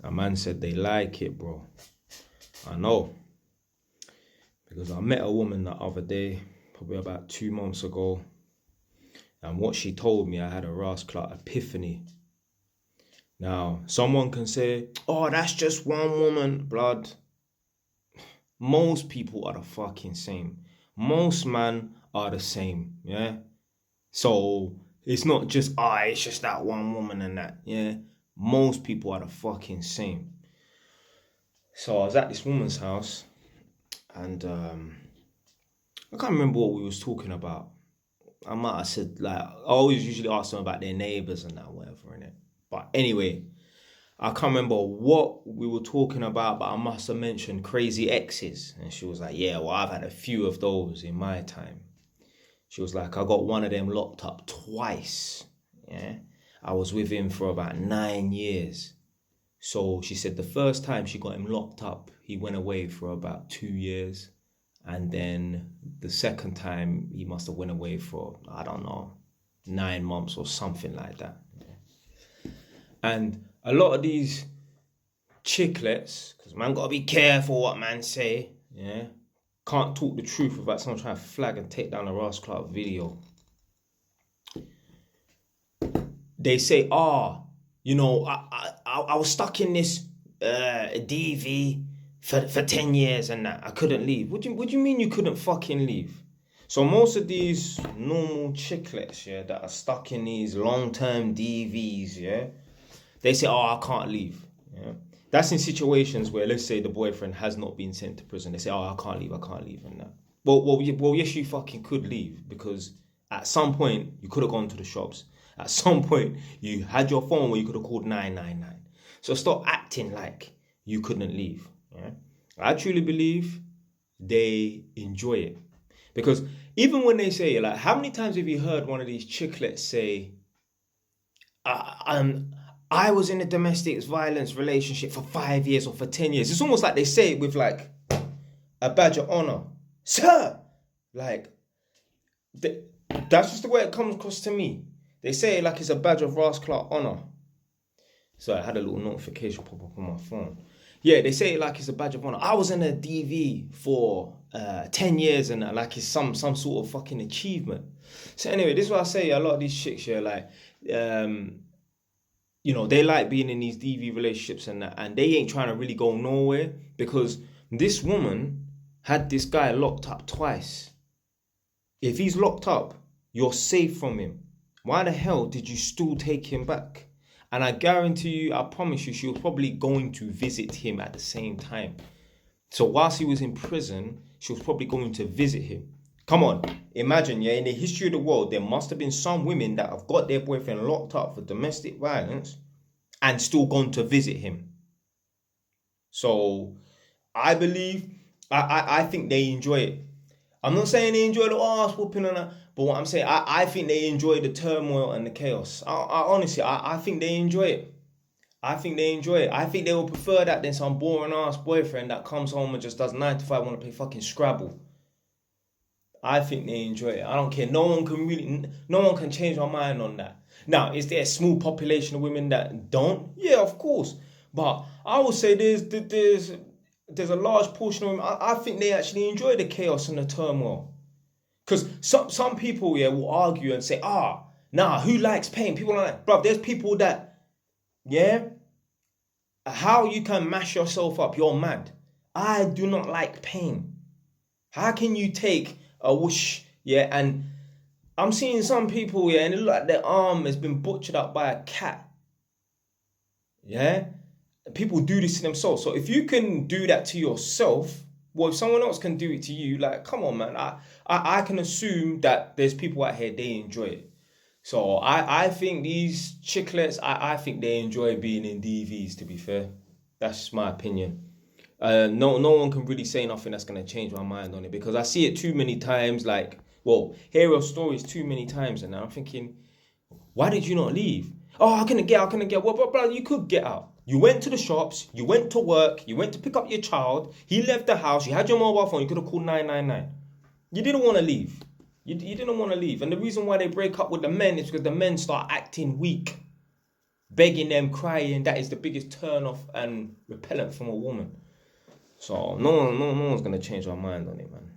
A man said they like it, bro. I know. Because I met a woman the other day, probably about 2 months ago. And what she told me, I had a rascal epiphany. Now, someone can say, oh, that's just one woman, blood. Most people are the fucking same. Most men are the same, yeah? So, it's not just, it's just that one woman and that, yeah? Most people are the fucking same. So, I was at this woman's house, and I can't remember what we was talking about. I might have said, like, I always usually ask them about their neighbours and that, whatever, innit? But anyway, I can't remember what we were talking about, but I must have mentioned crazy exes. And she was like, yeah, well, I've had a few of those in my time. She was like, I got one of them locked up twice. Yeah. I was with him for about 9 years. So she said the first time she got him locked up, he went away for about 2 years. And then the second time he must have went away for, I don't know, 9 months or something like that. And a lot of these chicklets, because man gotta be careful what man say, yeah. Can't talk the truth without someone trying to flag and take down a Ross Clark video. They say, I was stuck in this DV for 10 years and that. I couldn't leave. What do you mean you couldn't fucking leave? So most of these normal chicklets, yeah, that are stuck in these long-term DVs, yeah, they say, I can't leave. Yeah. That's in situations where, let's say, the boyfriend has not been sent to prison. They say, I can't leave, and that. Well, yes, you fucking could leave, because at some point, you could have gone to the shops. At some point, you had your phone where you could have called 999. So stop acting like you couldn't leave. Yeah? I truly believe they enjoy it. Because even when they say, like, how many times have you heard one of these chicklets say, I was in a domestic violence relationship for 5 years or for 10 years. It's almost like they say it with like a badge of honor. Sir! Like, that's just the way it comes across to me. They say it like it's a badge of Ross Clark honor. So I had a little notification pop up on my phone. Yeah, they say it like it's a badge of honor. I was in a DV for 10 years and like it's some sort of fucking achievement. So anyway, this is what I say. A lot of these chicks here, like, they like being in these DV relationships and that, and they ain't trying to really go nowhere, because this woman had this guy locked up twice. If he's locked up, you're safe from him. Why the hell did you still take him back? And I guarantee you, I promise you, she was probably going to visit him at the same time. So whilst he was in prison, she was probably going to visit him. Come on, imagine, yeah, in the history of the world, there must have been some women that have got their boyfriend locked up for domestic violence and still gone to visit him. So I believe, I think they enjoy it. I'm not saying they enjoy the ass whooping and that, but what I'm saying, I think they enjoy the turmoil and the chaos. I honestly, I think they enjoy it. I think they enjoy it. I think they would prefer that than some boring ass boyfriend that comes home and just does 9 to 5, want to play fucking Scrabble. I think they enjoy it. I don't care. No one can change my mind on that. Now, is there a small population of women that don't? Yeah, of course. But I would say there's a large portion of women. I think they actually enjoy the chaos and the turmoil. Because some people, yeah, will argue and say, who likes pain? People are like, bruv, there's people that, yeah, how you can mash yourself up, you're mad. I do not like pain. How can you take a whoosh, yeah, and I'm seeing some people, yeah, and it look like their arm has been butchered up by a cat. Yeah? People do this to themselves. So if you can do that to yourself, well, if someone else can do it to you, like, come on, man. I can assume that there's people out here, they enjoy it. So I think these chicklets, I think they enjoy being in DVs, to be fair. That's my opinion. No one can really say nothing that's going to change my mind on it, because I see it too many times, like, hear your stories too many times, and I'm thinking, why did you not leave? I couldn't get out. Well, bro, you could get out. You went to the shops, you went to work, you went to pick up your child, he left the house, you had your mobile phone, you could have called 999. You didn't want to leave. You didn't want to leave. And the reason why they break up with the men is because the men start acting weak. begging them, crying, that is the biggest turn off and repellent from a woman. So no one's gonna change our mind on it, man.